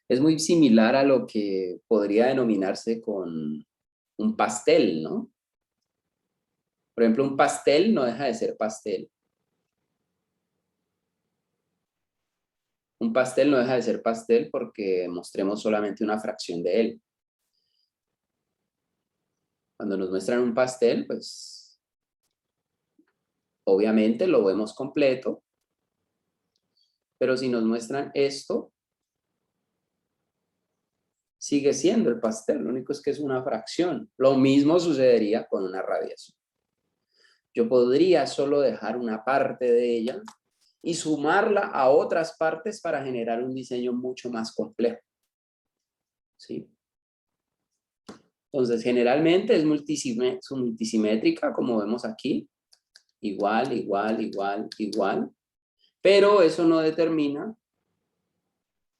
Es muy similar a lo que podría denominarse con un pastel, ¿no? Por ejemplo, un pastel no deja de ser pastel. Un pastel no deja de ser pastel porque mostremos solamente una fracción de él. Cuando nos muestran un pastel, pues obviamente lo vemos completo, pero si nos muestran esto, sigue siendo el pastel, lo único es que es una fracción. Lo mismo sucedería con una radiación. Yo podría solo dejar una parte de ella y sumarla a otras partes para generar un diseño mucho más complejo. ¿Sí? Entonces, generalmente es multisimétrica, como vemos aquí. Igual, igual, igual, igual. Pero eso no determina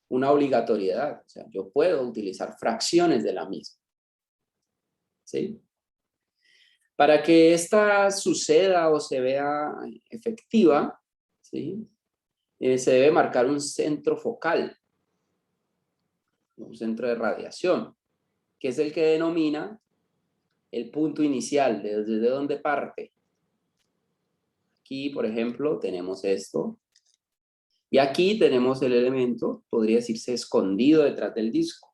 una obligatoriedad. O sea, yo puedo utilizar fracciones de la misma. ¿Sí? Para que esta suceda o se vea efectiva, ¿sí? Se debe marcar un centro focal, un centro de radiación, que es el que denomina el punto inicial, desde donde parte. Aquí, por ejemplo, tenemos esto. Y aquí tenemos el elemento, podría decirse, escondido detrás del disco.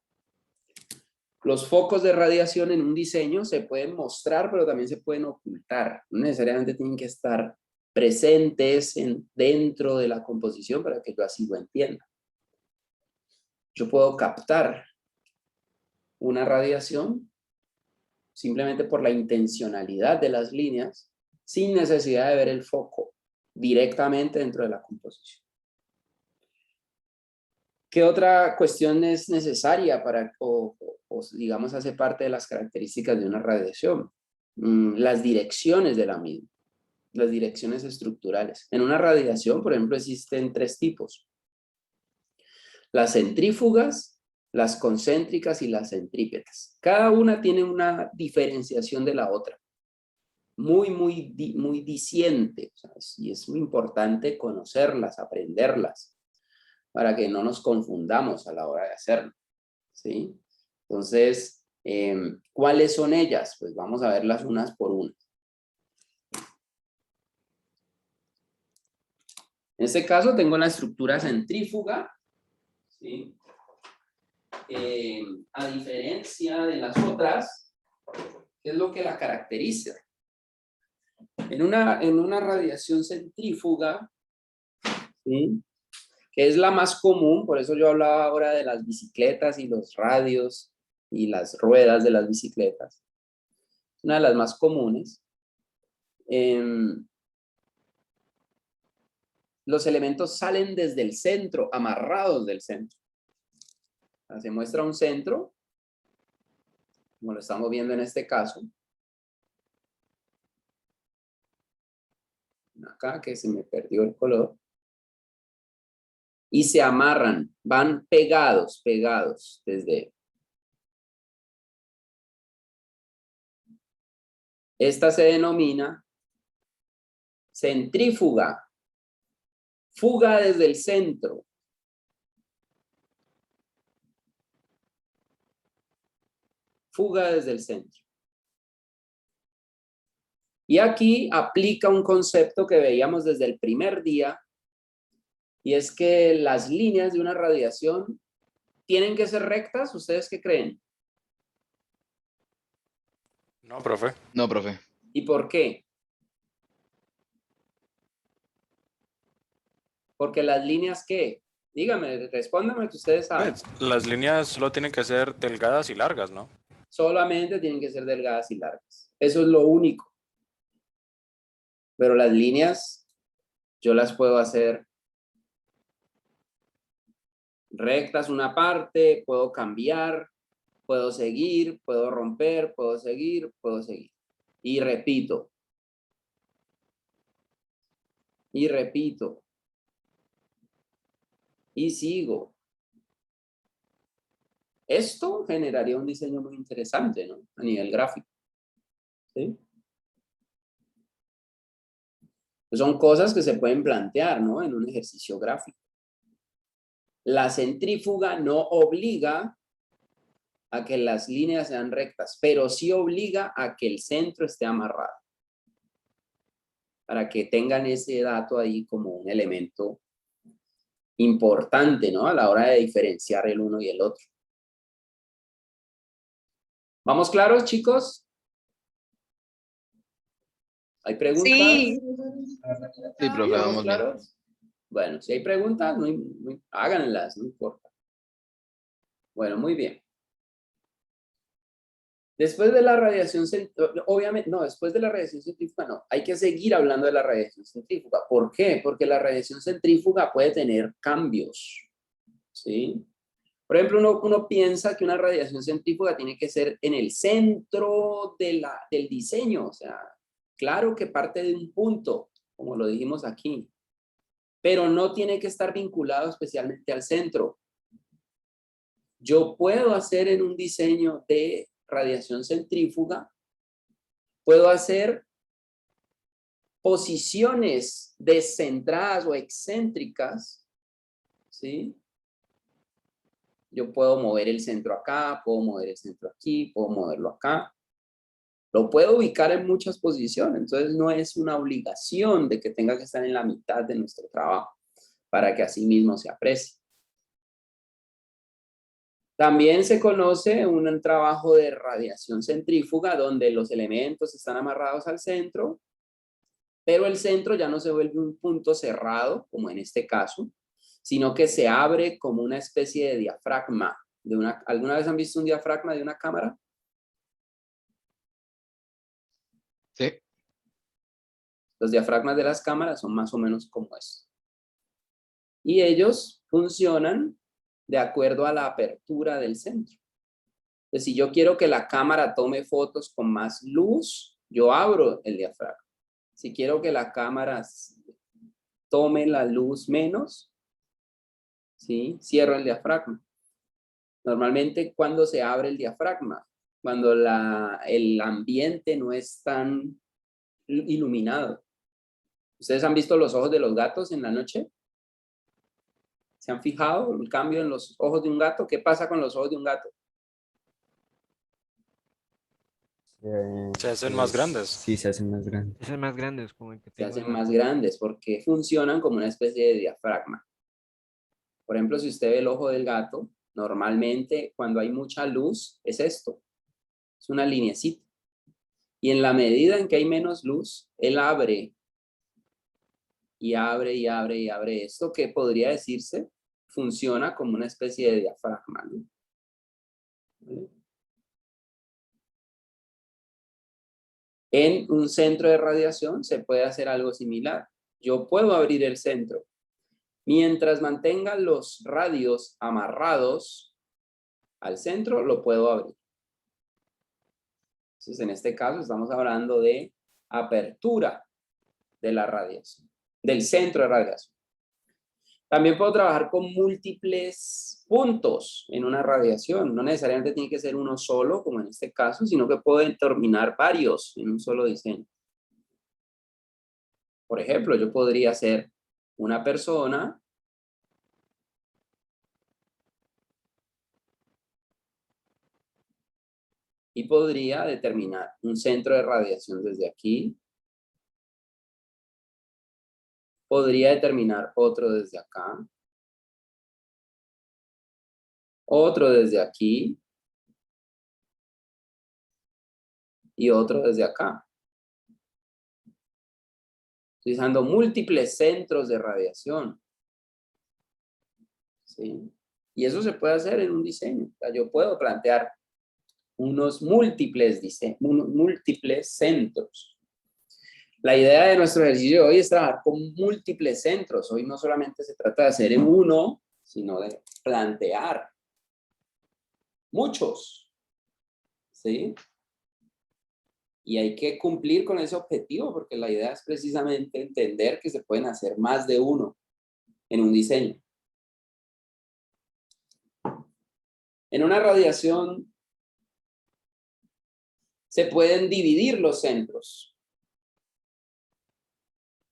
Los focos de radiación en un diseño se pueden mostrar, pero también se pueden ocultar. No necesariamente tienen que estar presentes dentro de la composición para que yo así lo entienda. Yo puedo captar una radiación simplemente por la intencionalidad de las líneas, sin necesidad de ver el foco directamente dentro de la composición. ¿Qué otra cuestión es necesaria para, o digamos, hace parte de las características de una radiación? Las direcciones de la misma, las direcciones estructurales. En una radiación, por ejemplo, existen tres tipos: las centrífugas, las concéntricas y las centrípetas. Cada una tiene una diferenciación de la otra, muy diciente, o sea, y es muy importante conocerlas, aprenderlas, para que no nos confundamos a la hora de hacerlo, ¿sí? Entonces, ¿cuáles son ellas? Pues vamos a verlas unas por unas. En este caso tengo la estructura centrífuga, ¿sí? A diferencia de las otras, ¿qué es lo que la caracteriza? En una radiación centrífuga, ¿sí?, que es la más común, por eso yo hablaba ahora de las bicicletas y los radios y las ruedas de las bicicletas, una de las más comunes. Los elementos salen desde el centro, amarrados del centro. O sea, se muestra un centro, como lo estamos viendo en este caso. Acá, que se me perdió el color. Y se amarran, van pegados desde. Esta se denomina centrífuga. Fuga desde el centro. Fuga desde el centro. Y aquí aplica un concepto que veíamos desde el primer día, y es que las líneas de una radiación tienen que ser rectas. ¿Ustedes qué creen? No, profe. No, profe. ¿Y por qué? Porque las líneas, ¿qué? Dígame, respóndame que ustedes saben. Pues, las líneas solo tienen que ser delgadas y largas, ¿no? Solamente tienen que ser delgadas y largas. Eso es lo único. Pero las líneas, yo las puedo hacer rectas una parte, puedo cambiar, puedo seguir, puedo romper, puedo seguir, puedo seguir. Y repito. Y repito. Y sigo. Esto generaría un diseño muy interesante, ¿no? A nivel gráfico. ¿Sí? Son cosas que se pueden plantear, ¿no?, en un ejercicio gráfico. La centrífuga no obliga a que las líneas sean rectas, pero sí obliga a que el centro esté amarrado. Para que tengan ese dato ahí como un elemento importante, ¿no? A la hora de diferenciar el uno y el otro. ¿Vamos claros, chicos? ¿Hay preguntas? Sí. Sí, profe, ¿Vamos vamos bien. claros? Bueno, si hay preguntas, háganlas, no importa. Bueno, muy bien. Después de la radiación centrífuga, obviamente, no, después de la radiación centrífuga no, hay que seguir hablando de la radiación centrífuga. ¿Por qué? Porque la radiación centrífuga puede tener cambios, ¿sí? Por ejemplo, uno piensa que una radiación centrífuga tiene que ser en el centro del diseño, o sea, claro que parte de un punto, como lo dijimos aquí, pero no tiene que estar vinculado especialmente al centro. Yo puedo hacer en un diseño de radiación centrífuga, puedo hacer posiciones descentradas o excéntricas, ¿sí? Yo puedo mover el centro acá, puedo mover el centro aquí, puedo moverlo acá. Lo puedo ubicar en muchas posiciones, entonces no es una obligación de que tenga que estar en la mitad de nuestro trabajo para que así mismo se aprecie. También se conoce un trabajo de radiación centrífuga donde los elementos están amarrados al centro, pero el centro ya no se vuelve un punto cerrado, como en este caso, sino que se abre como una especie de diafragma. ¿Alguna vez han visto un diafragma de una cámara? Sí. Los diafragmas de las cámaras son más o menos como esto. Y ellos funcionan de acuerdo a la apertura del centro. Entonces, si yo quiero que la cámara tome fotos con más luz, yo abro el diafragma. Si quiero que la cámara tome la luz menos, ¿sí? Cierro el diafragma. Normalmente, ¿cuándo se abre el diafragma? Cuando el ambiente no es tan iluminado. ¿Ustedes han visto los ojos de los gatos en la noche? ¿Se han fijado el cambio en los ojos de un gato? ¿Qué pasa con los ojos de un gato? Se hacen más grandes. Sí, se hacen más grandes. Ese es más grande, es como el que Se tengo hacen en la más foto. grandes porque funcionan como una especie de diafragma. Por ejemplo, si usted ve el ojo del gato, normalmente cuando hay mucha luz es esto. Es una lineecita. Y en la medida en que hay menos luz, él abre y abre y abre y abre. Esto que podría decirse funciona como una especie de diafragma, ¿no? ¿Vale? En un centro de radiación se puede hacer algo similar. Yo puedo abrir el centro. Mientras mantenga los radios amarrados al centro, lo puedo abrir. Entonces, en este caso estamos hablando de apertura de la radiación, del centro de radiación. También puedo trabajar con múltiples puntos en una radiación. No necesariamente tiene que ser uno solo, como en este caso, sino que puedo determinar varios en un solo diseño. Por ejemplo, yo podría ser una persona y podría determinar un centro de radiación desde aquí. Podría determinar otro desde acá. Otro desde aquí. Y otro desde acá. Utilizando múltiples centros de radiación. ¿Sí? Y eso se puede hacer en un diseño. O sea, yo puedo plantear unos múltiples centros. La idea de nuestro ejercicio de hoy es trabajar con múltiples centros. Hoy no solamente se trata de hacer en uno, sino de plantear muchos. ¿Sí? Y hay que cumplir con ese objetivo porque la idea es precisamente entender que se pueden hacer más de uno en un diseño. En una radiación se pueden dividir los centros.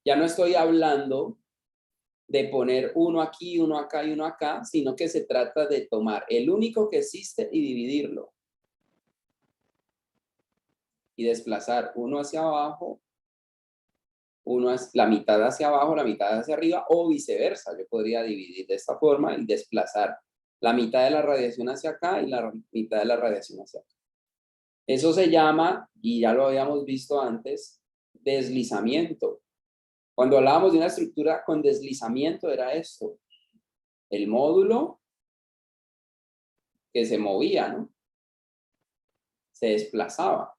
Ya no estoy hablando de poner uno aquí, uno acá y uno acá, sino que se trata de tomar el único que existe y dividirlo. Y desplazar uno hacia abajo, la mitad hacia abajo, la mitad hacia arriba, o viceversa. Yo podría dividir de esta forma y desplazar la mitad de la radiación hacia acá y la mitad de la radiación hacia acá. Eso se llama, y ya lo habíamos visto antes, deslizamiento. Cuando hablábamos de una estructura con deslizamiento era esto. El módulo que se movía, ¿no? Se desplazaba.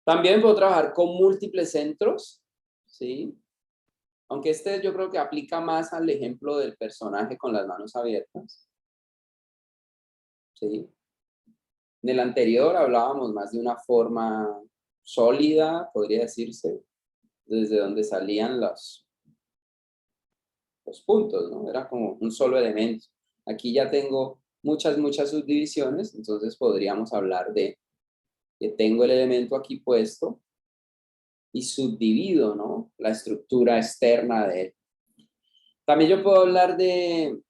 También puedo trabajar con múltiples centros, ¿sí? Aunque este yo creo que aplica más al ejemplo del personaje con las manos abiertas. ¿Sí? En el anterior hablábamos más de una forma sólida, podría decirse, desde donde salían los puntos, ¿no? Era como un solo elemento. Aquí ya tengo muchas subdivisiones, entonces podríamos hablar de que tengo el elemento aquí puesto y subdivido, ¿no? La estructura externa de él. También yo puedo hablar de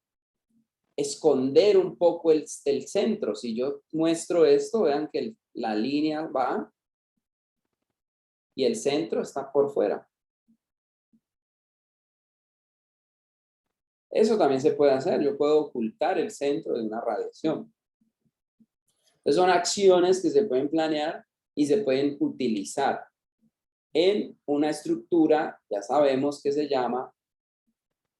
esconder un poco el centro. Si yo muestro esto, vean que la línea va y el centro está por fuera. Eso también se puede hacer. Yo puedo ocultar el centro de una radiación. Entonces son acciones que se pueden planear y se pueden utilizar en una estructura, ya sabemos que se llama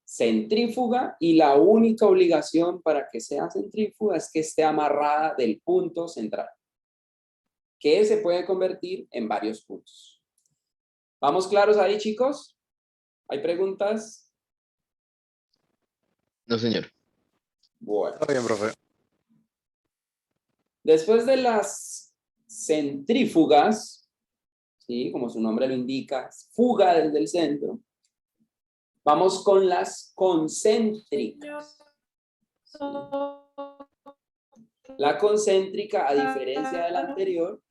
centrífuga, y la única obligación para que sea centrífuga es que esté amarrada del punto central, que se puede convertir en varios puntos. ¿Vamos claros ahí, chicos? ¿Hay preguntas? No, señor. Bueno. Está bien, profe. Después de las centrífugas, ¿sí? Como su nombre lo indica, fuga desde el centro, vamos con las concéntricas. ¿Sí? La concéntrica, a diferencia de la anterior,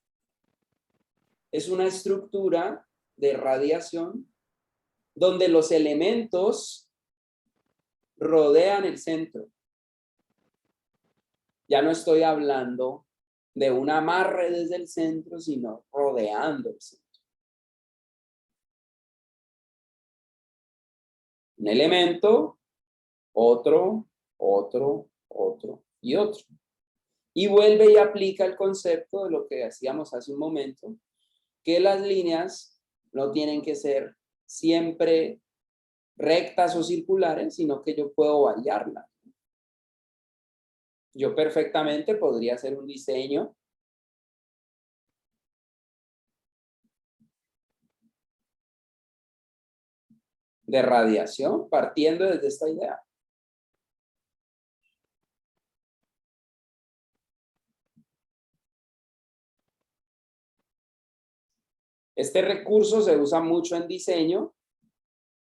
es una estructura de radiación donde los elementos rodean el centro. Ya no estoy hablando de un amarre desde el centro, sino rodeando el centro. Un elemento, otro y otro. Y vuelve y aplica el concepto de lo que hacíamos hace un momento, que las líneas no tienen que ser siempre rectas o circulares, sino que yo puedo variarlas. Yo perfectamente podría hacer un diseño de radiación partiendo desde esta idea. Este recurso se usa mucho en diseño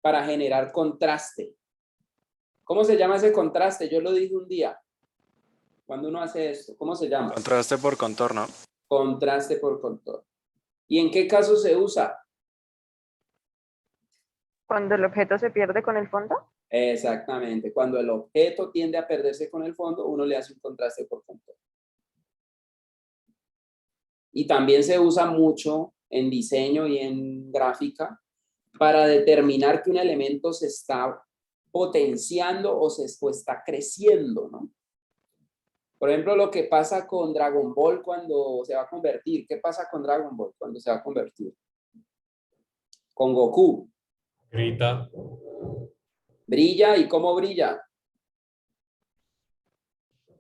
para generar contraste. ¿Cómo se llama ese contraste? Yo lo dije un día. Cuando uno hace esto, ¿cómo se llama? Contraste por contorno. Contraste por contorno. ¿Y en qué caso se usa? Cuando el objeto se pierde con el fondo. Exactamente. Cuando el objeto tiende a perderse con el fondo, uno le hace un contraste por contorno. Y también se usa mucho en diseño y en gráfica para determinar que un elemento se está potenciando o está creciendo, ¿no? Por ejemplo, lo que pasa con Dragon Ball cuando se va a convertir. ¿Qué pasa con Dragon Ball cuando se va a convertir? Con Goku. Grita. Brilla. ¿Y cómo brilla?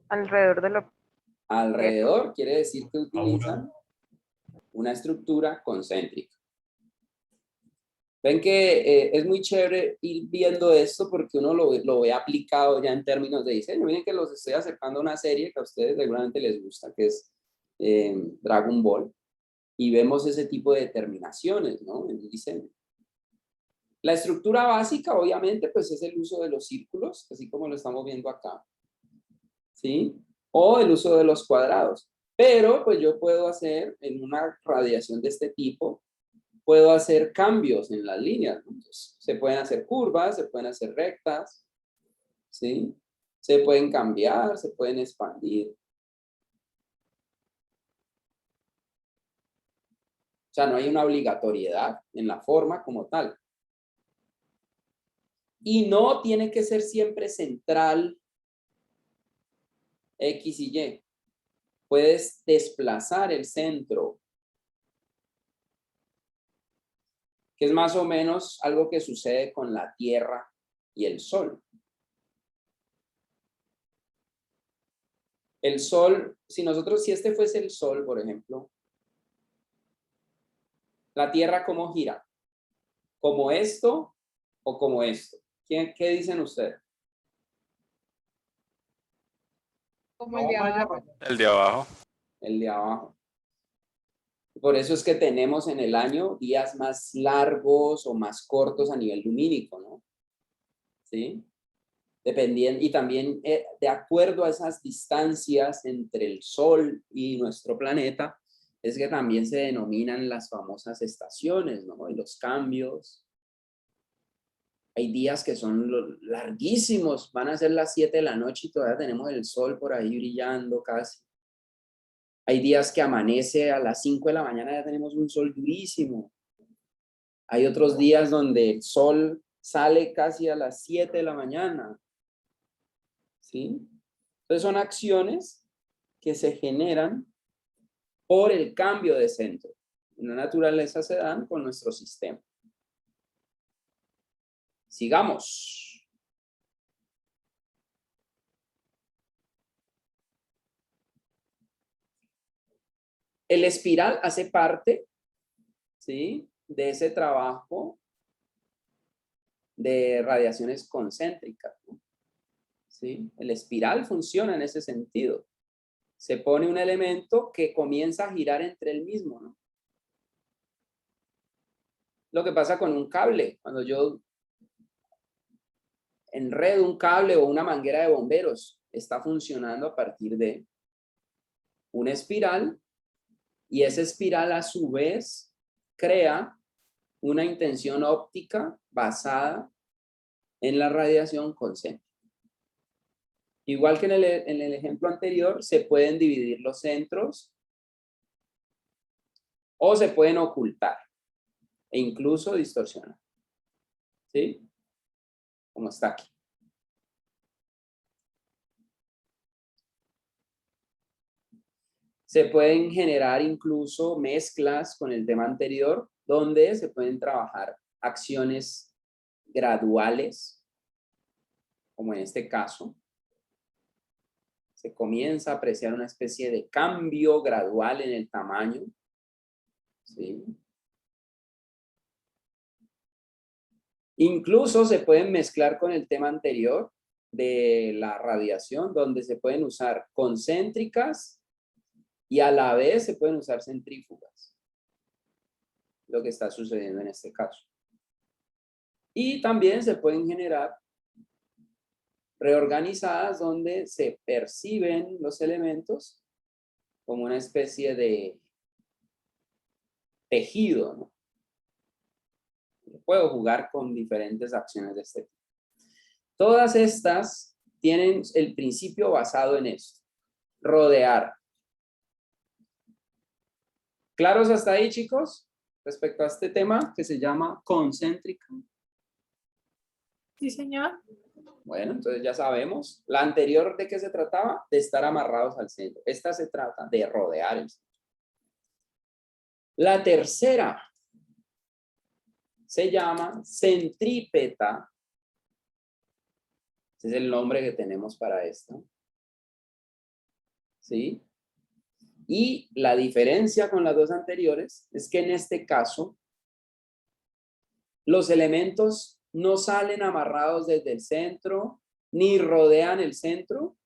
Alrededor de lo... Alrededor quiere decir que utilizan una estructura concéntrica. Ven que es muy chévere ir viendo esto porque uno lo ve aplicado ya en términos de diseño. Miren que los estoy acercando a una serie que a ustedes seguramente les gusta, que es Dragon Ball. Y vemos ese tipo de determinaciones, ¿no? En el diseño. La estructura básica, obviamente, pues es el uso de los círculos, así como lo estamos viendo acá. ¿Sí? O el uso de los cuadrados. Pero pues yo puedo hacer en una radiación de este tipo, puedo hacer cambios en las líneas, ¿no? Entonces, se pueden hacer curvas, se pueden hacer rectas, ¿sí? Se pueden cambiar, se pueden expandir. O sea, no hay una obligatoriedad en la forma como tal. Y no tiene que ser siempre central X y Y. Puedes desplazar el centro, que es más o menos algo que sucede con la Tierra y el Sol. El Sol, si este fuese el Sol, por ejemplo, la Tierra, ¿cómo gira? ¿Como esto o como esto? ¿Qué dicen ustedes? Como el de abajo. El de abajo. El de abajo. Por eso es que tenemos en el año días más largos o más cortos a nivel lumínico, ¿no? ¿Sí? Dependiendo, y también de acuerdo a esas distancias entre el Sol y nuestro planeta, es que también se denominan las famosas estaciones, ¿no? Y los cambios. Hay días que son larguísimos, van a ser las 7 de la noche y todavía tenemos el sol por ahí brillando casi. Hay días que amanece a las 5 de la mañana, ya tenemos un sol durísimo. Hay otros días donde el sol sale casi a las 7 de la mañana. ¿Sí? Entonces son acciones que se generan por el cambio de centro. En la naturaleza se dan con nuestro sistema. Sigamos. El espiral hace parte, ¿sí?, de ese trabajo de radiaciones concéntricas, ¿no? ¿Sí? El espiral funciona en ese sentido. Se pone un elemento que comienza a girar entre el mismo, ¿no? Lo que pasa con un cable, cuando yo enredo un cable o una manguera de bomberos, está funcionando a partir de una espiral y esa espiral a su vez crea una intención óptica basada en la radiación concéntrica. Igual que en el ejemplo anterior, se pueden dividir los centros o se pueden ocultar e incluso distorsionar. ¿Sí? Como está aquí. Se pueden generar incluso mezclas con el tema anterior, donde se pueden trabajar acciones graduales, como en este caso. Se comienza a apreciar una especie de cambio gradual en el tamaño. ¿Sí? Incluso se pueden mezclar con el tema anterior de la radiación, donde se pueden usar concéntricas y a la vez se pueden usar centrífugas. Lo que está sucediendo en este caso. Y también se pueden generar reorganizadas donde se perciben los elementos como una especie de tejido, ¿no? Puedo jugar con diferentes acciones de este tipo. Todas estas tienen el principio basado en esto: rodear. ¿Claros hasta ahí, chicos? Respecto a este tema que se llama concéntrica. Sí, señor. Bueno, entonces ya sabemos. La anterior, ¿de qué se trataba? De estar amarrados al centro. Esta se trata de rodear el centro. La tercera se llama centrípeta. Ese es el nombre que tenemos para esto. ¿Sí? Y la diferencia con las dos anteriores es que en este caso los elementos no salen amarrados desde el centro ni rodean el centro,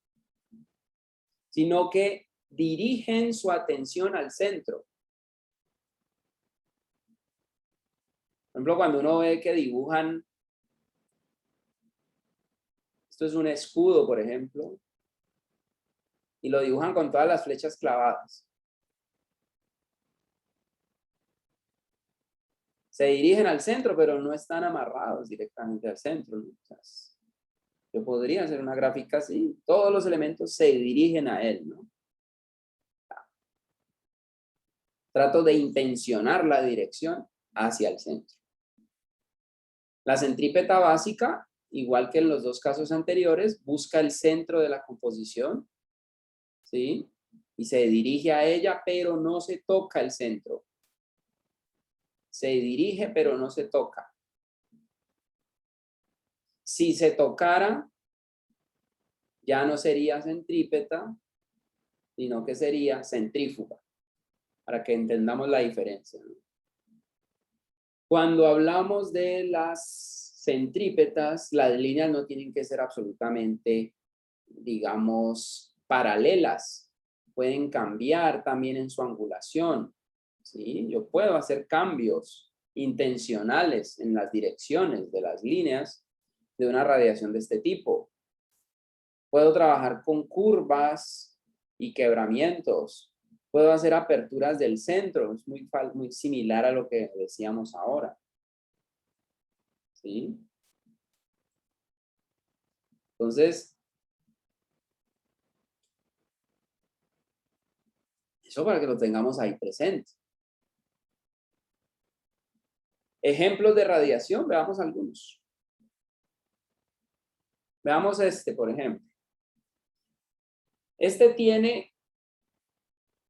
sino que dirigen su atención al centro. Por ejemplo, cuando uno ve que dibujan, esto es un escudo, por ejemplo, y lo dibujan con todas las flechas clavadas. Se dirigen al centro, pero no están amarrados directamente al centro, ¿no? O sea, yo podría hacer una gráfica así. Todos los elementos se dirigen a él, ¿no? Trato de intencionar la dirección hacia el centro. La centrípeta básica, igual que en los dos casos anteriores, busca el centro de la composición, ¿sí? Y se dirige a ella, pero no se toca el centro. Se dirige, pero no se toca. Si se tocara, ya no sería centrípeta, sino que sería centrífuga, para que entendamos la diferencia, ¿no? Cuando hablamos de las centrípetas, las líneas no tienen que ser absolutamente, digamos, paralelas. Pueden cambiar también en su angulación, ¿sí? Yo puedo hacer cambios intencionales en las direcciones de las líneas de una radiación de este tipo. Puedo trabajar con curvas y quebramientos. Puedo hacer aperturas del centro. Es muy similar a lo que decíamos ahora. ¿Sí? Entonces, eso para que lo tengamos ahí presente. Ejemplos de radiación, veamos algunos. Veamos este, por ejemplo. Este tiene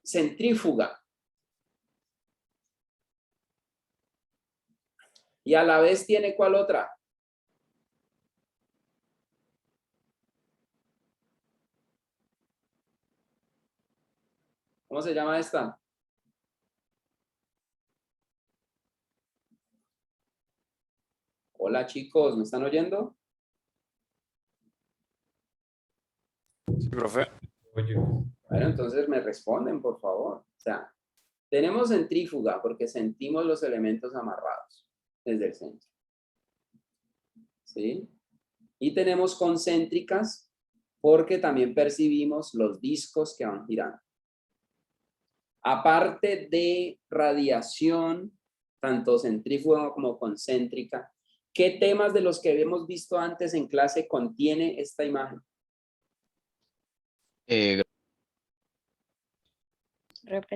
centrífuga. Y a la vez tiene ¿cuál otra? ¿Cómo se llama esta? Hola chicos, ¿me están oyendo? Sí, profe. Bueno, entonces me responden, por favor. O sea, tenemos centrífuga porque sentimos los elementos amarrados desde el centro. ¿Sí? Y tenemos concéntricas porque también percibimos los discos que van girando. Aparte de radiación, tanto centrífuga como concéntrica, ¿qué temas de los que hemos visto antes en clase contiene esta imagen?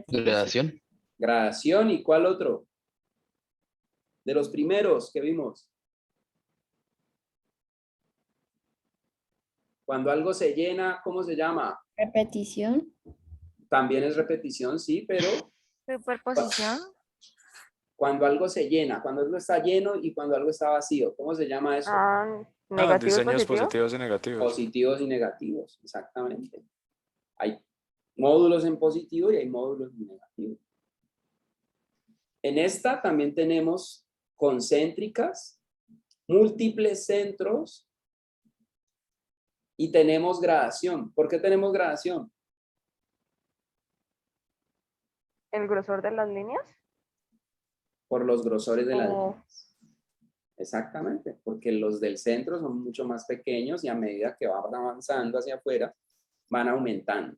Gradación. Gradación, ¿y cuál otro? De los primeros que vimos. Cuando algo se llena, ¿cómo se llama? Repetición. También es repetición, sí, pero Superposición. cuando algo se llena, cuando algo está lleno y cuando algo está vacío, ¿cómo se llama eso? Negativos, Diseños positivos. positivos y negativos. Positivos y negativos, exactamente. Hay módulos en positivo y hay módulos en negativo. En esta también tenemos concéntricas, múltiples centros y tenemos gradación. ¿Por qué tenemos gradación? El grosor de las líneas. Por los grosores de las Oh. líneas. Exactamente, porque los del centro son mucho más pequeños y a medida que van avanzando hacia afuera, van aumentando.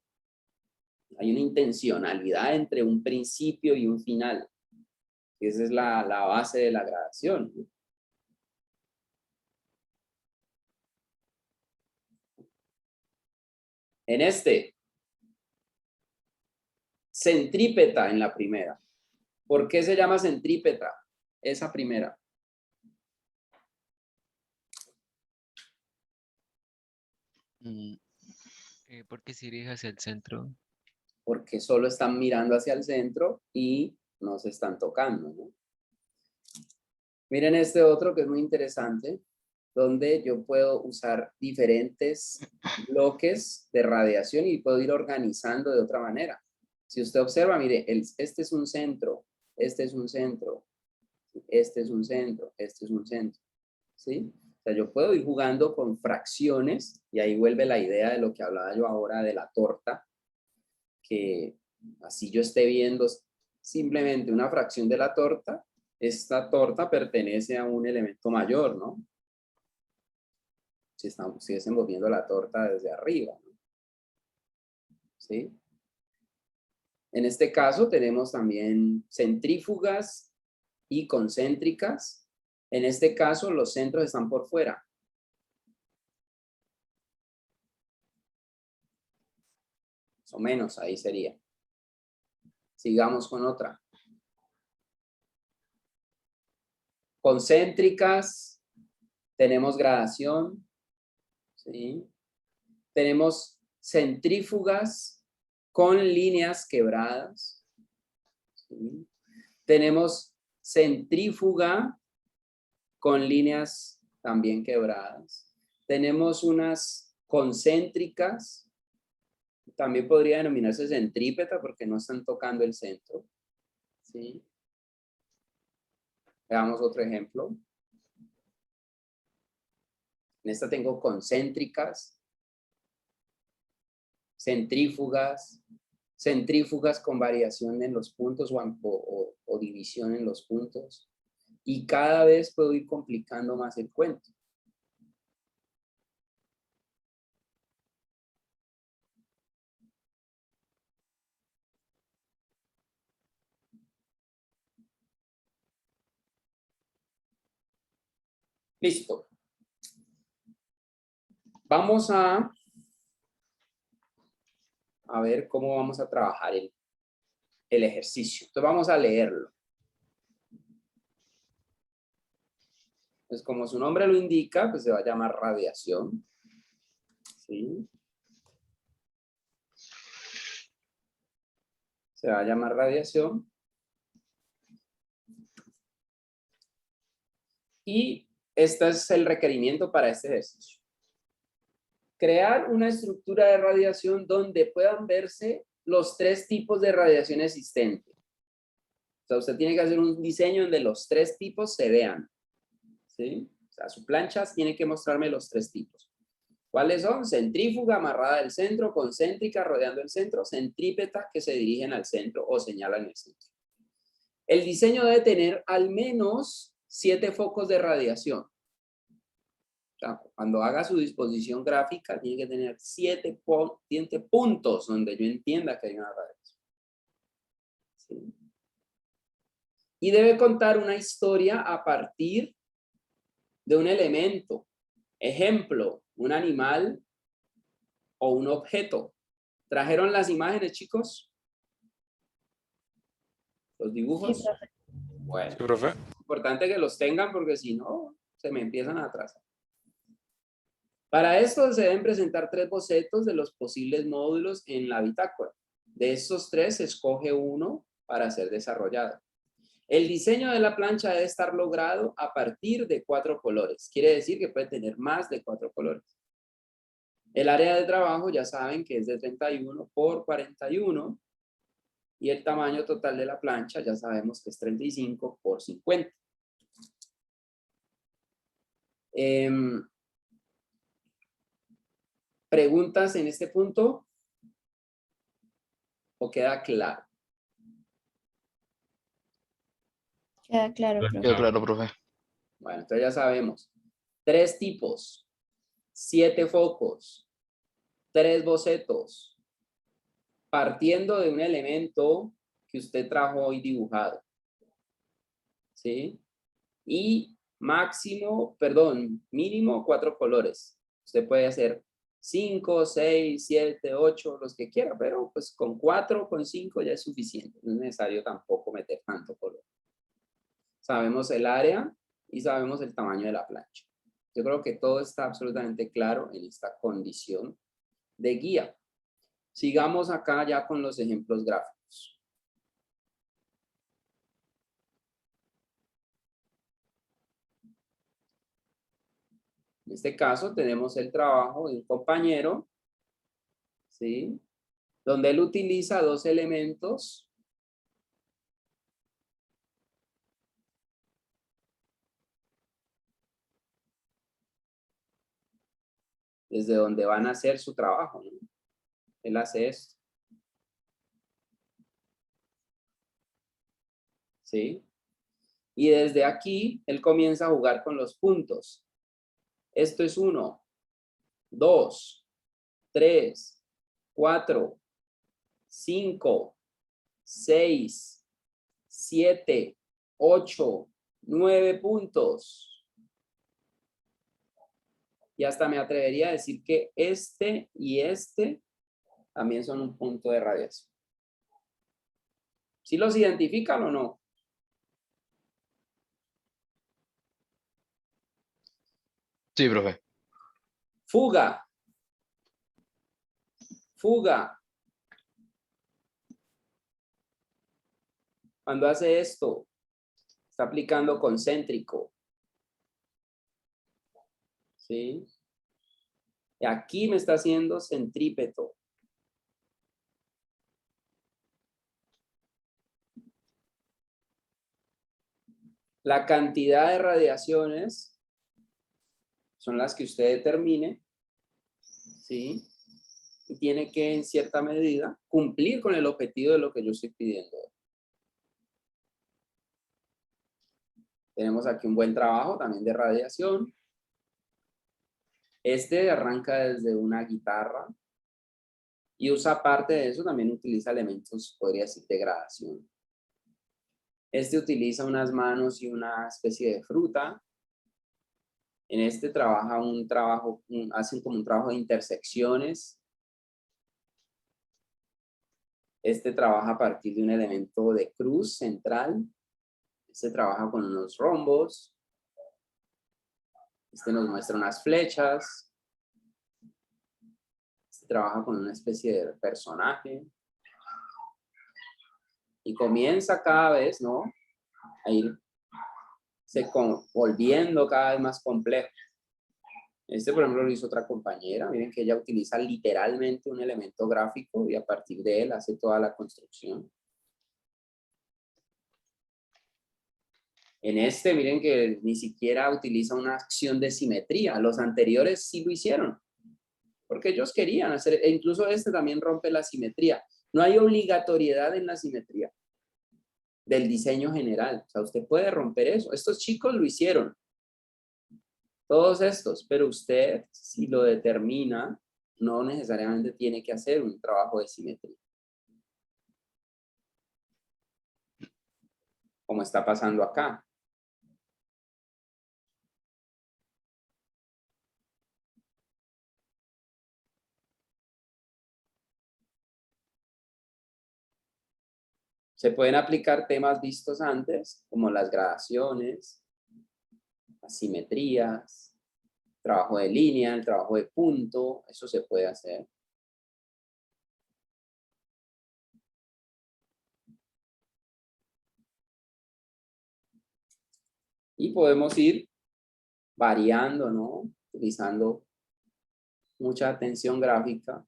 Hay una intencionalidad entre un principio y un final. Esa es la base de la gradación. En este, centrípeta en la primera. ¿Por qué se llama centrípeta? Esa primera. Porque se dirige hacia el centro. Porque solo están mirando hacia el centro y no se están tocando, ¿no? Miren este otro que es muy interesante, donde yo puedo usar diferentes bloques de radiación y puedo ir organizando de otra manera. Si usted observa, mire, este es un centro, este es un centro, este es un centro, este es un centro, ¿sí? O sea, yo puedo ir jugando con fracciones y ahí vuelve la idea de lo que hablaba yo ahora de la torta, que así yo esté viendo simplemente una fracción de la torta, esta torta pertenece a un elemento mayor, ¿no? Si estuviésemos viendo la torta desde arriba, ¿no? ¿sí? En este caso tenemos también centrífugas y concéntricas. En este caso los centros están por fuera. Más o menos, ahí sería. Sigamos con otra. Concéntricas, tenemos gradación, ¿sí? Tenemos centrífugas con líneas quebradas, ¿sí? Tenemos centrífuga con líneas también quebradas. Tenemos unas concéntricas, también podría denominarse centrípeta porque no están tocando el centro, ¿sí? Veamos otro ejemplo. En esta tengo concéntricas, centrífugas, centrífugas con variación en los puntos o división en los puntos. Y cada vez puedo ir complicando más el cuento. Listo. Vamos a ver cómo vamos a trabajar el ejercicio. Entonces vamos a leerlo. Entonces, como su nombre lo indica, pues se va a llamar radiación. ¿Sí? Se va a llamar radiación. Y este es el requerimiento para este ejercicio. Crear una estructura de radiación donde puedan verse los 3 tipos de radiación existentes. O sea, usted tiene que hacer un diseño donde los 3 tipos se vean. ¿Sí? O sea, su plancha tiene que mostrarme los 3 tipos. ¿Cuáles son? Centrífuga amarrada al centro, concéntrica rodeando el centro, centrípeta que se dirigen al centro o señalan el centro. El diseño debe tener al menos 7 focos de radiación. O sea, cuando haga su disposición gráfica, tiene que tener 7 puntos donde yo entienda que hay una radiación. ¿Sí? Y debe contar una historia a partir de un elemento. Ejemplo, un animal o un objeto. ¿Trajeron las imágenes, chicos? ¿Los dibujos? Sí, profe. Bueno, Sí, profe. es importante que los tengan porque si no, se me empiezan a atrasar. Para esto se deben presentar 3 bocetos de los posibles módulos en la bitácora. De estos 3 se escoge uno para ser desarrollado. El diseño de la plancha debe estar logrado a partir de 4 colores. Quiere decir que puede tener más de 4 colores. El área de trabajo ya saben que es de 31 por 41. Y el tamaño total de la plancha ya sabemos que es 35 por 50. ¿Preguntas en este punto? ¿O queda claro? Queda claro, profe. Quedó claro, profe. Bueno, entonces ya sabemos. 3 tipos, 7 focos, 3 bocetos, partiendo de un elemento que usted trajo hoy dibujado. ¿Sí? Y mínimo 4 colores. Usted puede hacer 5, 6, 7, 8, los que quiera, pero pues con 4, con 5 ya es suficiente. No es necesario tampoco meter tanto color. Sabemos el área y sabemos el tamaño de la plancha. Yo creo que todo está absolutamente claro en esta condición de guía. Sigamos acá ya con los ejemplos gráficos. En este caso tenemos el trabajo de un compañero, ¿sí? Donde él utiliza 2 elementos. Desde donde van a hacer su trabajo, ¿no? Él hace esto. ¿Sí? Y desde aquí, él comienza a jugar con los puntos. Esto es 1, 2, 3, 4, 5, 6, 7, 8, 9 puntos. Y hasta me atrevería a decir que este y este también son un punto de radiación. ¿Sí los identifican o no? Sí, profe. Fuga. Fuga. Cuando hace esto, está aplicando concéntrico. ¿Sí? Y aquí me está haciendo centrípeto. La cantidad de radiaciones son las que usted determine, ¿sí? Y tiene que, en cierta medida, cumplir con el objetivo de lo que yo estoy pidiendo. Tenemos aquí un buen trabajo también de radiación. Este arranca desde una guitarra y usa, aparte de eso, también utiliza elementos, podría decir, de gradación. Este utiliza unas manos y una especie de fruta. En este trabaja hacen como un trabajo de intersecciones. Este trabaja a partir de un elemento de cruz central. Este trabaja con unos rombos. Este nos muestra unas flechas. Este trabaja con una especie de personaje. Y comienza cada vez, ¿no?, a irse volviendo cada vez más complejo. Este, por ejemplo, lo hizo otra compañera. Miren que ella utiliza literalmente un elemento gráfico y a partir de él hace toda la construcción. En este, miren que ni siquiera utiliza una acción de simetría. Los anteriores sí lo hicieron, porque ellos querían hacer, e incluso este también rompe la simetría. No hay obligatoriedad en la simetría del diseño general. O sea, usted puede romper eso. Estos chicos lo hicieron. Todos estos, pero usted, si lo determina, no necesariamente tiene que hacer un trabajo de simetría. Como está pasando acá. Se pueden aplicar temas vistos antes, como las gradaciones, las simetrías, trabajo de línea, el trabajo de punto, eso se puede hacer. Y podemos ir variando, ¿no? Utilizando mucha atención gráfica.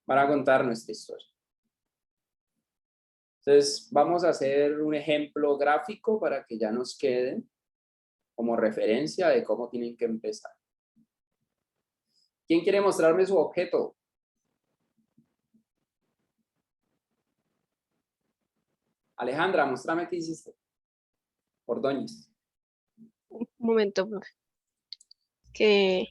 Para contar nuestra historia. Entonces, vamos a hacer un ejemplo gráfico para que ya nos quede como referencia de cómo tienen que empezar. ¿Quién quiere mostrarme su objeto? Alejandra, muéstrame qué hiciste. Ordóñez. Un momento, profe. Que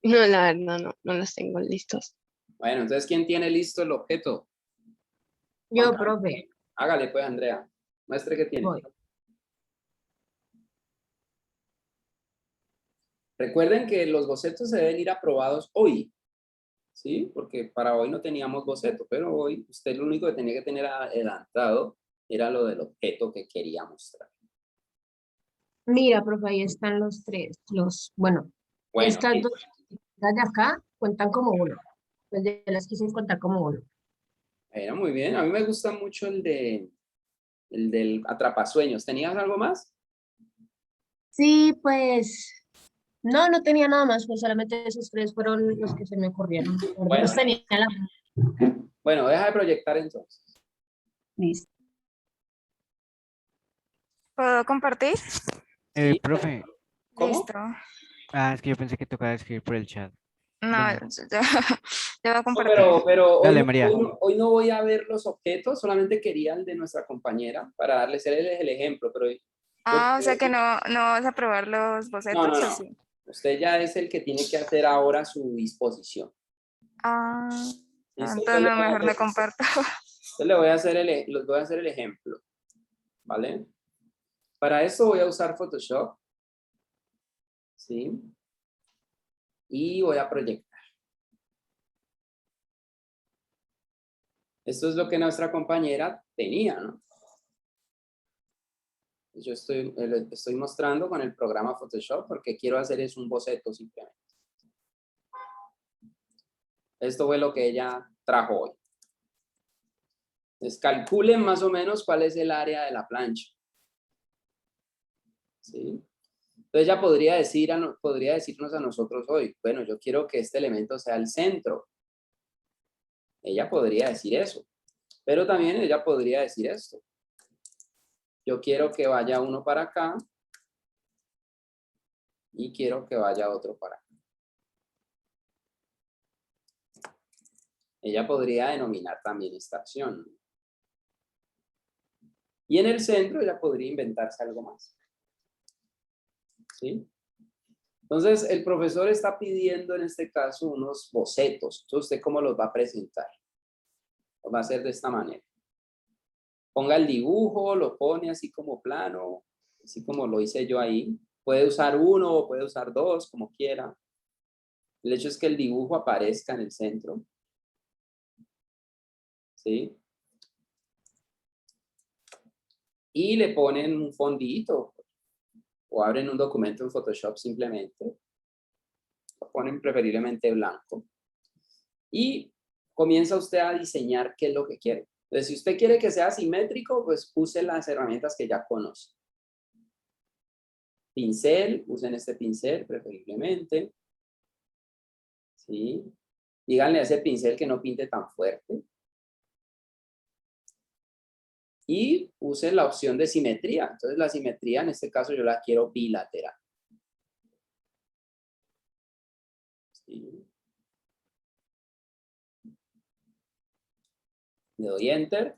no, la verdad, no los tengo listos. Bueno, entonces, ¿quién tiene listo el objeto? Yo, Juan Carlos. profe. Hágale pues, Andrea. Muestre qué tiene. Voy. Recuerden que los bocetos se deben ir aprobados hoy. ¿Sí? Porque para hoy no teníamos boceto, pero hoy usted lo único que tenía que tener adelantado era lo del objeto que quería mostrar. Mira, profe, ahí están los tres. Bueno, estas sí. dos de acá cuentan como uno. Pues de las quise contar como uno. Bueno, muy bien. A mí me gusta mucho el del atrapasueños. ¿Tenías algo más? Sí, pues no tenía nada más, pues solamente esos tres fueron los que se me ocurrieron. Bueno. Los tenía en la... Bueno, deja de proyectar entonces. Listo. ¿Puedo compartir? Sí. Profe, ¿Cómo? Listo. es que yo pensé que tocaba escribir por el chat. No, Bueno. ya voy a No, compartir. pero Dale, hoy, María. hoy no voy a ver los objetos, solamente quería el de nuestra compañera para darles el ejemplo, pero Ah, o sea que no vas a probar los No, bocetos, no, ¿o no. sí? Usted ya es el que tiene que hacer ahora su disposición. Ah, ¿Listo? entonces no, mejor no comparto. Entonces les voy a hacer el ejemplo, ¿vale? Para esto voy a usar Photoshop, ¿sí? Y voy a proyectar. Esto es lo que nuestra compañera tenía, ¿no? Yo estoy mostrando con el programa Photoshop porque quiero hacer es un boceto simplemente. Esto fue lo que ella trajo hoy. Entonces calculen más o menos cuál es el área de la plancha. ¿Sí? Entonces ella podría decirnos a nosotros hoy, bueno, yo quiero que este elemento sea el centro. Ella podría decir eso. Pero también ella podría decir esto. Yo quiero que vaya uno para acá y quiero que vaya otro para acá. Ella podría denominar también esta acción. Y en el centro ella podría inventarse algo más. ¿Sí? Entonces, el profesor está pidiendo en este caso unos bocetos. Entonces, ¿usted cómo los va a presentar? Los va a hacer de esta manera. Ponga el dibujo, lo pone así como plano, así como lo hice yo ahí. Puede usar uno o puede usar dos, como quiera. El hecho es que el dibujo aparezca en el centro. ¿Sí? Y le ponen un fondito o abren un documento en Photoshop simplemente. Lo ponen preferiblemente blanco. Y comienza usted a diseñar qué es lo que quiere. Entonces, si usted quiere que sea simétrico, pues use las herramientas que ya conoce. Pincel, usen este pincel preferiblemente. ¿Sí? Díganle a ese pincel que no pinte tan fuerte. Y usen la opción de simetría. Entonces, la simetría en este caso yo la quiero bilateral. ¿Sí? Le doy Enter.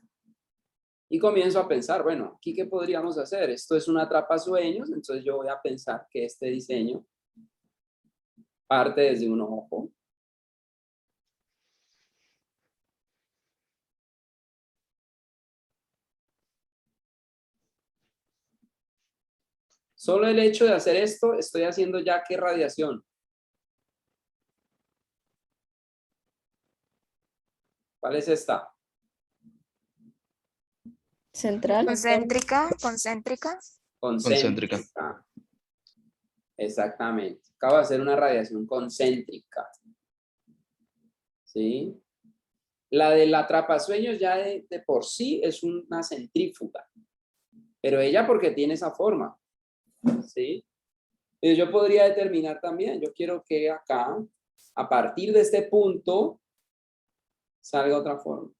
Y comienzo a pensar, bueno, ¿aquí qué podríamos hacer? Esto es un atrapasueños, entonces yo voy a pensar que este diseño parte desde un ojo. Solo el hecho de hacer esto, estoy haciendo ya qué radiación. ¿Cuál es esta? Central. Concéntrica, concéntrica. Concéntrica. Concéntrica. Exactamente. Acabo de hacer una radiación concéntrica. ¿Sí? La del atrapasueños ya de por sí es una centrífuga. Pero ella porque tiene esa forma. ¿Sí? Y yo podría determinar también, yo quiero que acá, a partir de este punto, salga otra forma.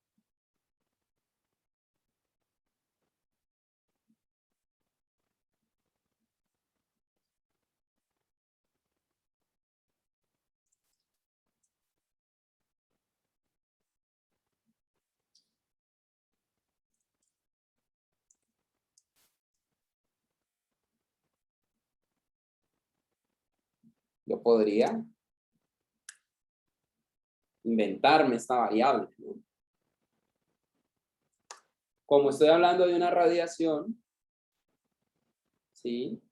Yo podría inventarme esta variable, ¿no? Como estoy hablando de una radiación, ¿sí?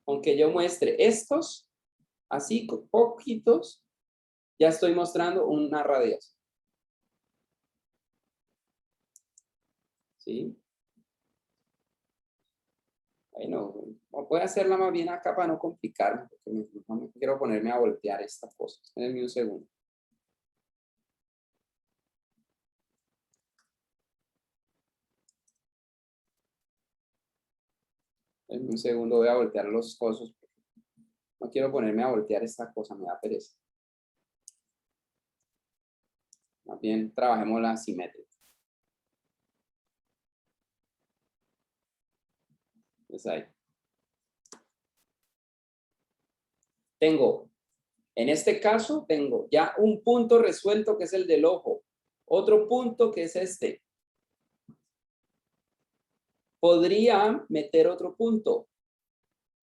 Aunque yo muestre estos, así poquitos, ya estoy mostrando una radiación. ¿Sí? Bueno, voy a hacerla más bien acá para no complicarme, porque no me quiero ponerme a voltear esta cosa. Denme un segundo. Denme un segundo, voy a voltear los cosos. No quiero ponerme a voltear esta cosa, me da pereza. Más bien, trabajemos la simétrica. Entonces ahí. Tengo En este caso tengo ya un punto resuelto que es el del ojo. Otro punto que es este. Podría meter otro punto.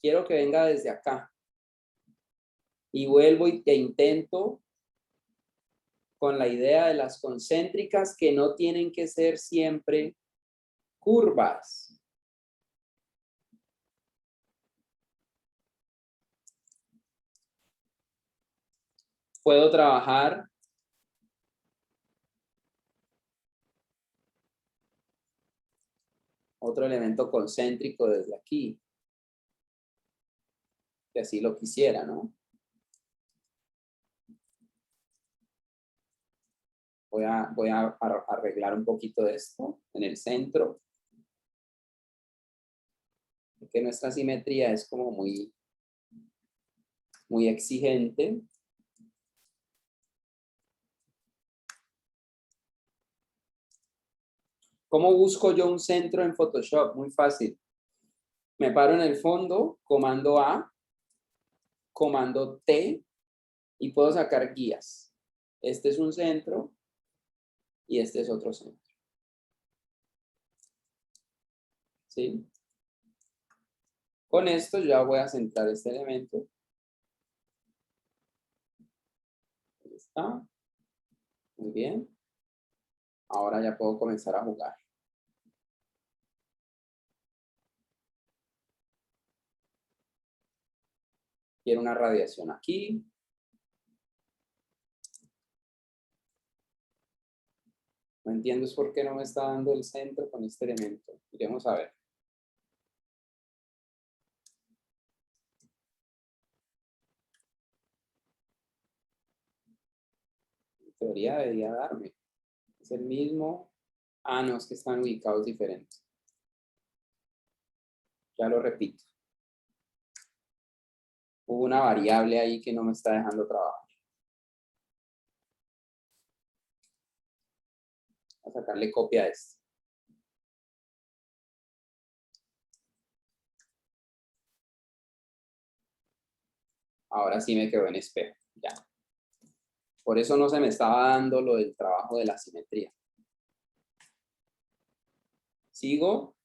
Quiero que venga desde acá. Y vuelvo e intento con la idea de las concéntricas que no tienen que ser siempre curvas. Puedo trabajar otro elemento concéntrico desde aquí. Si así lo quisiera, ¿no? Voy a arreglar un poquito de esto en el centro. Porque nuestra simetría es como muy exigente. ¿Cómo busco yo un centro en Photoshop? Muy fácil. Me paro en el fondo, comando A, comando T, y puedo sacar guías. Este es un centro y este es otro centro. ¿Sí? Con esto ya voy a centrar este elemento. Ahí está. Muy bien. Ahora ya puedo comenzar a jugar. Quiero una radiación aquí. No entiendo es por qué no me está dando el centro con este elemento. Iremos a ver. En teoría debería darme. Es el mismo. Ah, no, es que están ubicados diferentes. Ya lo repito. Hubo una variable ahí que no me está dejando trabajar. Voy a sacarle copia a esto. Ahora sí me quedó en espejo. Ya. Por eso no se me estaba dando lo del trabajo de la simetría. Sigo.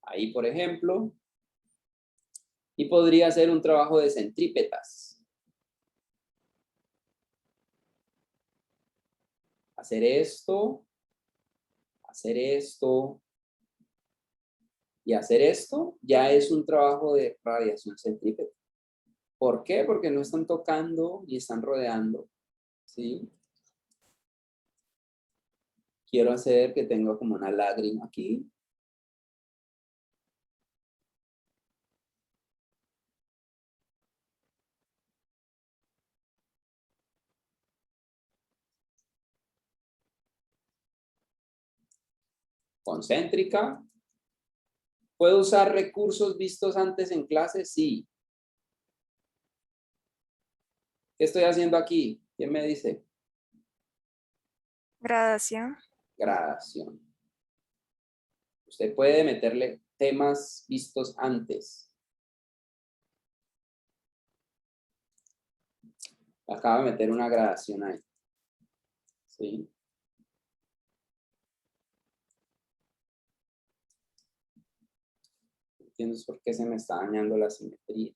Ahí, por ejemplo. Y podría hacer un trabajo de centrípetas. Hacer esto. Hacer esto. Y hacer esto ya es un trabajo de radiación centrípeta. ¿Por qué? Porque no están tocando y están rodeando. ¿Sí? Quiero hacer que tenga como una lágrima aquí. Concéntrica. ¿Puedo usar recursos vistos antes en clase? Sí. ¿Qué estoy haciendo aquí? ¿Quién me dice? Gradación. Gradación. Usted puede meterle temas vistos antes. Acaba de meter una gradación ahí. ¿Sí? No entiendo por qué se me está dañando la simetría.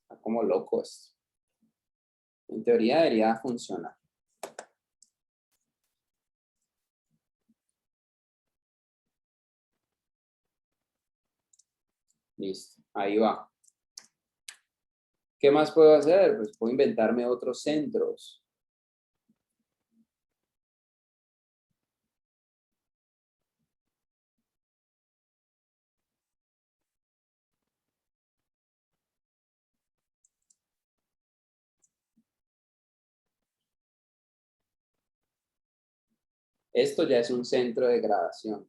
Está como loco esto. En teoría debería funcionar. Listo, ahí va. ¿Qué más puedo hacer? Pues puedo inventarme otros centros. Esto ya es un centro de gradación.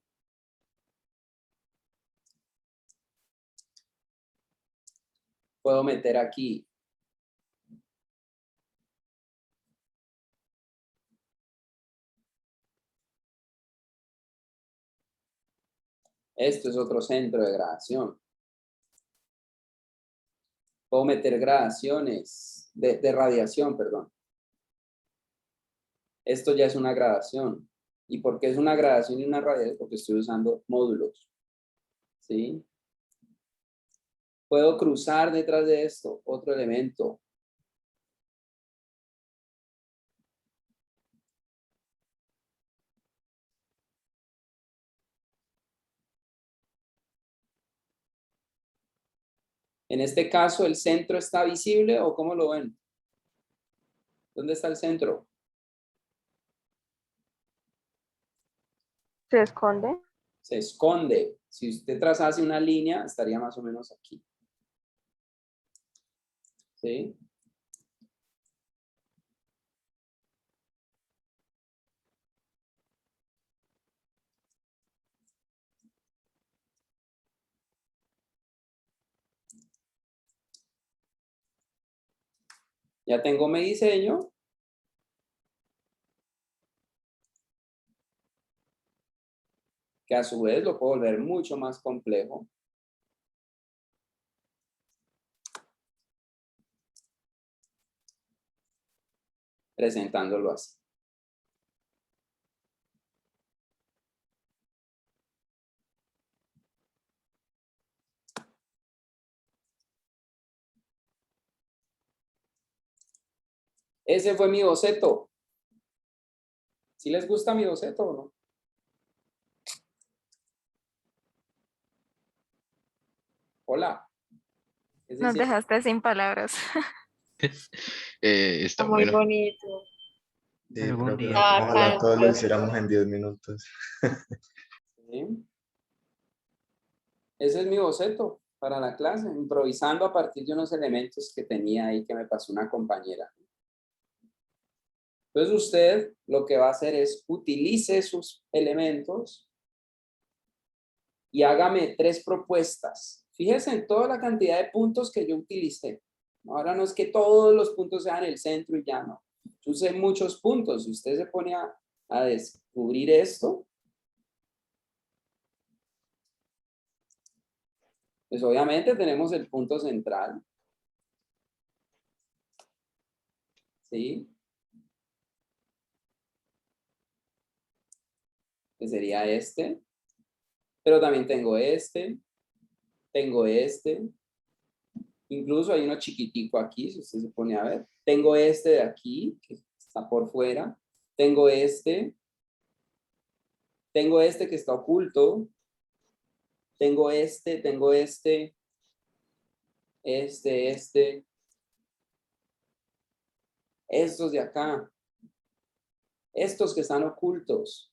Puedo meter aquí Esto es otro centro de gradación. Puedo meter gradaciones de radiación, perdón. Esto ya es una gradación. ¿Y por qué es una gradación y una radiación? Porque estoy usando módulos. ¿Sí? Puedo cruzar detrás de esto otro elemento. En este caso, ¿el centro está visible o cómo lo ven? ¿Dónde está el centro? ¿Se esconde? Se esconde. Si usted trazase una línea, estaría más o menos aquí. ¿Sí? Ya tengo mi diseño. Que a su vez lo puedo volver mucho más complejo. Presentándolo así. Ese fue mi boceto. ¿Sí les gusta mi boceto o no? Hola. ¿Qué se Nos siente? dejaste sin palabras. Está Muy bueno. bonito. Sí, Algún profe, día. Ah, ojalá claro, todos lo profe. hiciéramos en 10 minutos. ¿Sí? Ese es mi boceto para la clase, improvisando a partir de unos elementos que tenía ahí que me pasó una compañera. Entonces usted lo que va a hacer es utilice sus elementos y hágame 3 propuestas. Fíjese en toda la cantidad de puntos que yo utilicé. Ahora no es que todos los puntos sean el centro y ya no. Yo usé muchos puntos. Si usted se pone a descubrir esto, pues obviamente tenemos el punto central. ¿Sí? Que sería este. Pero también tengo este. Tengo este. Incluso hay uno chiquitico aquí, si usted se pone a ver. Tengo este de aquí, que está por fuera. Tengo este. Tengo este que está oculto. Tengo este, este. Estos de acá. Estos que están ocultos.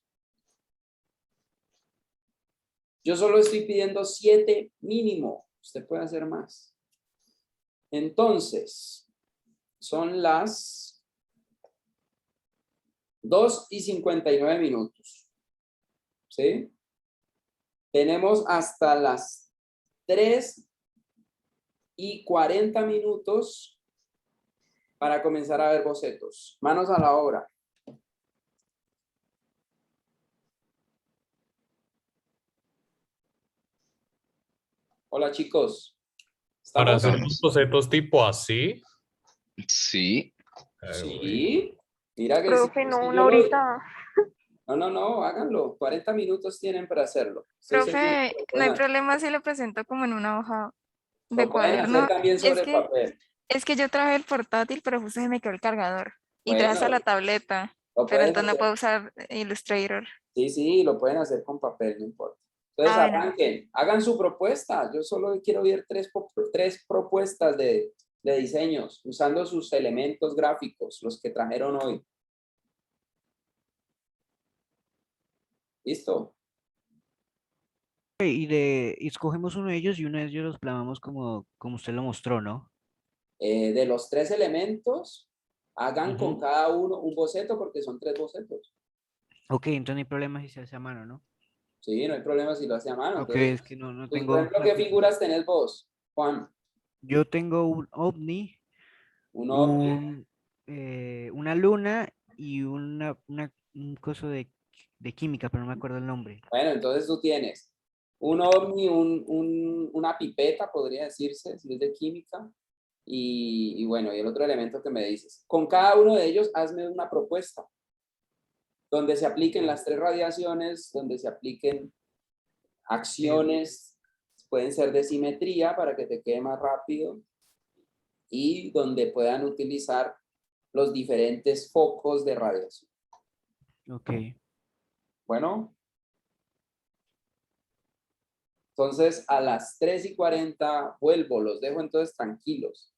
Yo solo estoy pidiendo 7 mínimo. Usted puede hacer más. Entonces, son las 2:59. ¿Sí? Tenemos hasta las 3:40 para comenzar a ver bocetos. Manos a la obra. Hola, chicos. Para ¿Estamos? hacer unos bocetos tipo así. Sí. Sí. Mira que Profe, si no, yo una lo... horita. No, háganlo. 40 minutos tienen para hacerlo. Estoy seguro que Profe, lo no pueden hay hacer. problema si lo presento como en una hoja de Lo pueden hacer cuaderno. también Es sobre que, papel. es que yo traje el portátil, pero justo se me quedó el cargador. Y traje hasta Bueno, la tableta. lo Pero pueden entonces no hacer. puedo usar Illustrator. Sí, lo pueden hacer con papel, no importa. Entonces Ah, bueno. arranquen, hagan su propuesta. Yo solo quiero ver tres propuestas de diseños usando sus elementos gráficos, los que trajeron hoy. ¿Listo? Y escogemos uno de ellos y uno de ellos los plasmamos como usted lo mostró, ¿no? De los 3 elementos, hagan con Ujú. cada uno un boceto porque son 3 bocetos. Ok, entonces no hay problema si se hace a mano, ¿no? Sí, no hay problema si lo hace a mano. Ok, Entonces, es que no pues, por tengo ejemplo, ¿qué lápiz. figuras tenés vos, Juan? Yo tengo un ovni, Uno, una luna y un coso de química, pero no me acuerdo el nombre. bueno, entonces tú tienes un ovni, una pipeta, podría decirse, si es de química. Y bueno, y el otro elemento que me dices. Con cada uno de ellos, hazme una propuesta donde se apliquen las 3 radiaciones, donde se apliquen acciones, pueden ser de simetría para que te quede más rápido, y donde puedan utilizar los diferentes focos de radiación. Ok. Bueno. Entonces, a las 3:40 vuelvo, los dejo entonces tranquilos.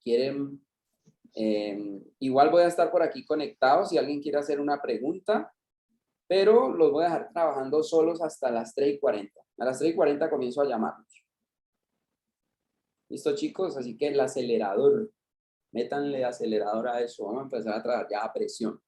Quieren, igual voy a estar por aquí conectado si alguien quiere hacer una pregunta, pero los voy a dejar trabajando solos hasta las 3:40. A las 3:40 comienzo a llamarlos. ¿Listo, chicos? Así que el acelerador, métanle acelerador a eso. Vamos a empezar a trabajar ya a presión.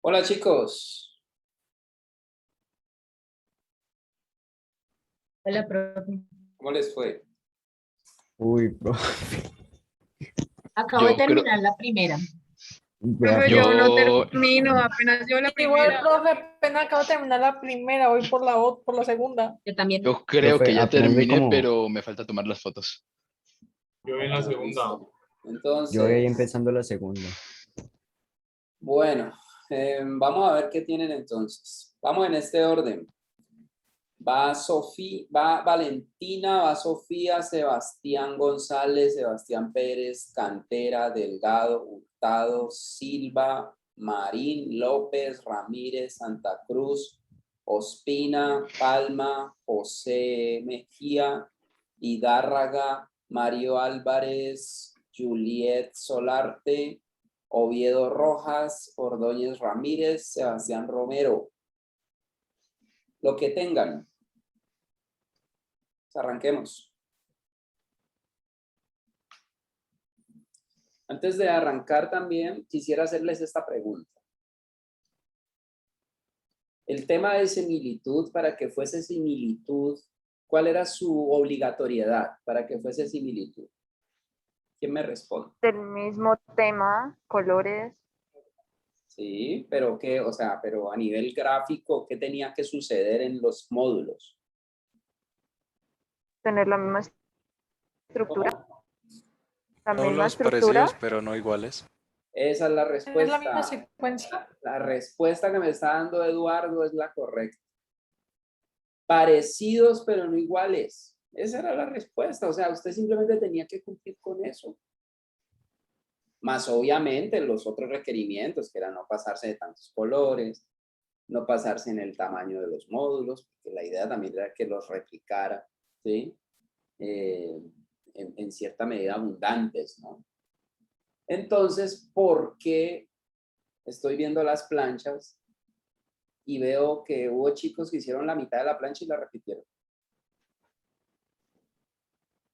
Hola chicos. Hola, profe. ¿Cómo les fue? Uy, profe. Acabo de Yo creo- terminar la primera. Vea, Profe, yo no Yo- termino, apenas yo la Igual, primera. profe, apenas acabo de terminar la primera, voy por la segunda. Yo también. Yo creo Profe, que ya apenas voy terminé, como- pero me falta tomar las fotos. Yo vi en la segunda. Listo. Entonces, yo voy ahí empezando la segunda. bueno, vamos a ver qué tienen entonces. Vamos en este orden. Va Sofía, va Valentina, va Sofía, Sebastián González, Sebastián Pérez, Cantera, Delgado, Hurtado, Silva, Marín, López, Ramírez, Santa Cruz, Ospina, Palma, José Mejía, Hidárraga, Mario Álvarez, Juliet Solarte, Oviedo Rojas, Ordóñez Ramírez, Sebastián Romero. Lo que tengan. Arranquemos. Antes de arrancar también quisiera hacerles esta pregunta. El tema de similitud, para que fuese similitud, ¿cuál era su obligatoriedad para que fuese similitud? ¿Quién me responde? Del mismo tema, colores, Sí, pero qué, o sea, pero a nivel gráfico, ¿qué tenía que suceder en los módulos? tener la misma estructura. ¿Cómo? La Todos misma los estructura. parecidos, pero no iguales. Esa es la Es la misma respuesta. secuencia. La respuesta que me está dando Eduardo es la correcta. Parecidos, pero no iguales. Esa era la respuesta. O sea, usted simplemente tenía que cumplir con eso. Más obviamente los otros requerimientos, que era no pasarse de tantos colores, no pasarse en el tamaño de los módulos, porque la idea también era que los replicara, ¿sí? En cierta medida abundantes, ¿no? Entonces, ¿por qué estoy viendo las planchas y veo que hubo chicos que hicieron la mitad de la plancha y la repitieron?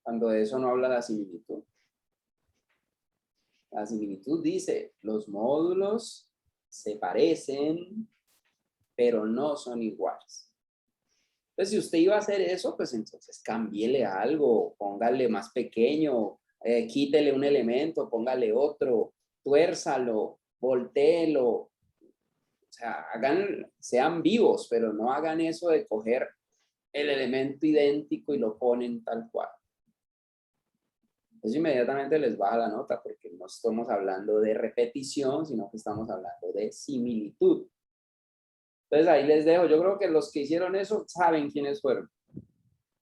Cuando de eso no habla la similitud. La similitud dice, los módulos se parecen, pero no son iguales. Entonces, si usted iba a hacer eso, pues entonces cámbiele algo, póngale más pequeño, quítele un elemento, póngale otro, tuérzalo, voltéelo. O sea, sean vivos, pero no hagan eso de coger el elemento idéntico y lo ponen tal cual. Eso inmediatamente les baja la nota porque no estamos hablando de repetición, sino que estamos hablando de similitud. Entonces ahí les dejo. Yo creo que los que hicieron eso saben quiénes fueron,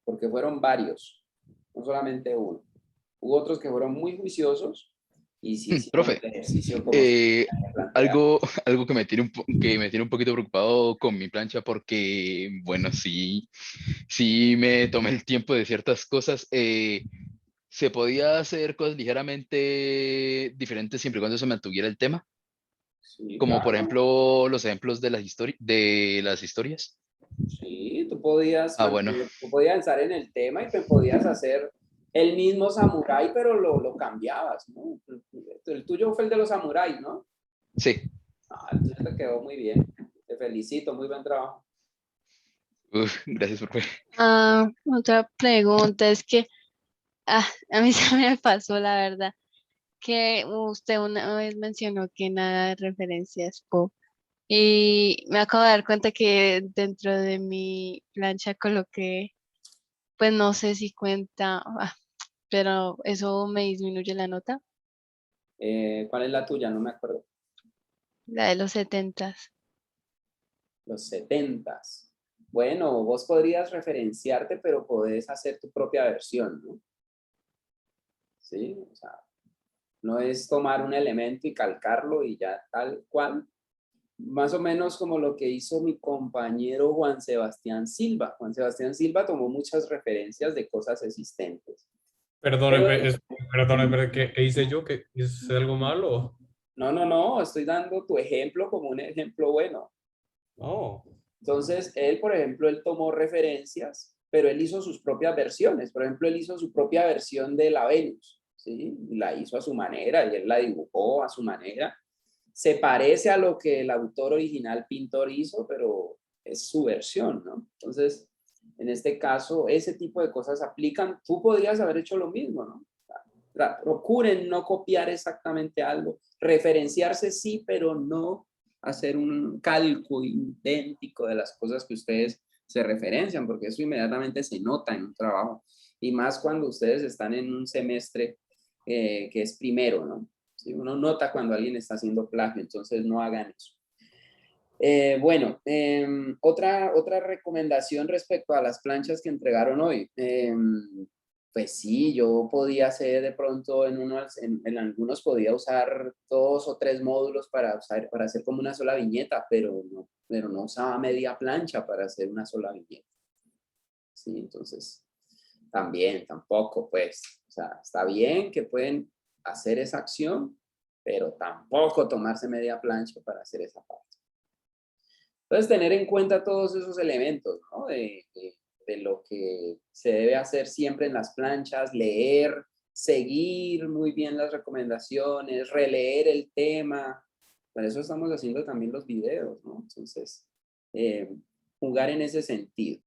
porque fueron varios, no solamente uno. Hubo otros que fueron muy juiciosos y sí hicieron Profe, el ejercicio como se plantea. algo que me tiene un poquito preocupado con mi plancha porque, bueno, sí me tomé el tiempo de ciertas cosas. ¿Se podía hacer cosas ligeramente diferentes siempre y cuando se mantuviera el tema? Sí, Como por claro. ejemplo los ejemplos de las historias. Sí, tú podías, Bueno. tú podías estar en el tema y te podías hacer el mismo samurái, pero lo cambiabas, ¿no? El tuyo fue el de los samuráis, ¿no? Sí. Ah, el tuyo te quedó muy bien. Te felicito, muy buen trabajo. Gracias, profe. Otra pregunta es que a mí se me pasó la verdad que usted una vez mencionó que nada de referencias pop y me acabo de dar cuenta que dentro de mi plancha coloqué, pues no sé si cuenta, pero eso me disminuye la nota, ¿Cuál es la tuya? No me acuerdo. la de los 70s. Los 70s. Bueno, vos podrías referenciarte, pero podés hacer tu propia versión, ¿no? Sí, o sea, no es tomar un elemento y calcarlo y ya tal cual. Más o menos como lo que hizo mi compañero Juan Sebastián Silva. Juan Sebastián Silva tomó muchas referencias de cosas existentes. Perdóneme, perdóneme, ¿qué hice yo? ¿Que hice algo malo? No, estoy dando tu ejemplo como un ejemplo bueno. Oh. Entonces, él, por ejemplo, él tomó referencias, pero él hizo sus propias versiones. Por ejemplo, él hizo su propia versión de la Venus, ¿sí? Y la hizo a su manera y él la dibujó a su manera. se parece a lo que el autor original pintor hizo, pero es su versión, ¿no? Entonces, en este caso, ese tipo de cosas aplican. Tú podrías haber hecho lo mismo, ¿no? Procuren no copiar exactamente algo. Referenciarse sí, pero no hacer un cálculo idéntico de las cosas que ustedes se referencian, porque eso inmediatamente se nota en un trabajo. Y más cuando ustedes están en un semestre que es primero, ¿no? ¿Sí? Uno nota cuando alguien está haciendo plagio, entonces no hagan eso. Bueno, otra recomendación respecto a las planchas que entregaron hoy. Pues sí, yo podía hacer de pronto en algunos podía usar 2 o 3 módulos para hacer como una sola viñeta, pero no usaba media plancha para hacer una sola viñeta. Sí, entonces tampoco, pues, o sea, está bien que pueden hacer esa acción, pero tampoco tomarse media plancha para hacer esa parte. Entonces, tener en cuenta todos esos elementos, ¿no? De lo que se debe hacer siempre en las planchas, leer, seguir muy bien las recomendaciones, releer el tema. Para eso estamos haciendo también los videos, ¿no? Entonces, jugar en ese sentido.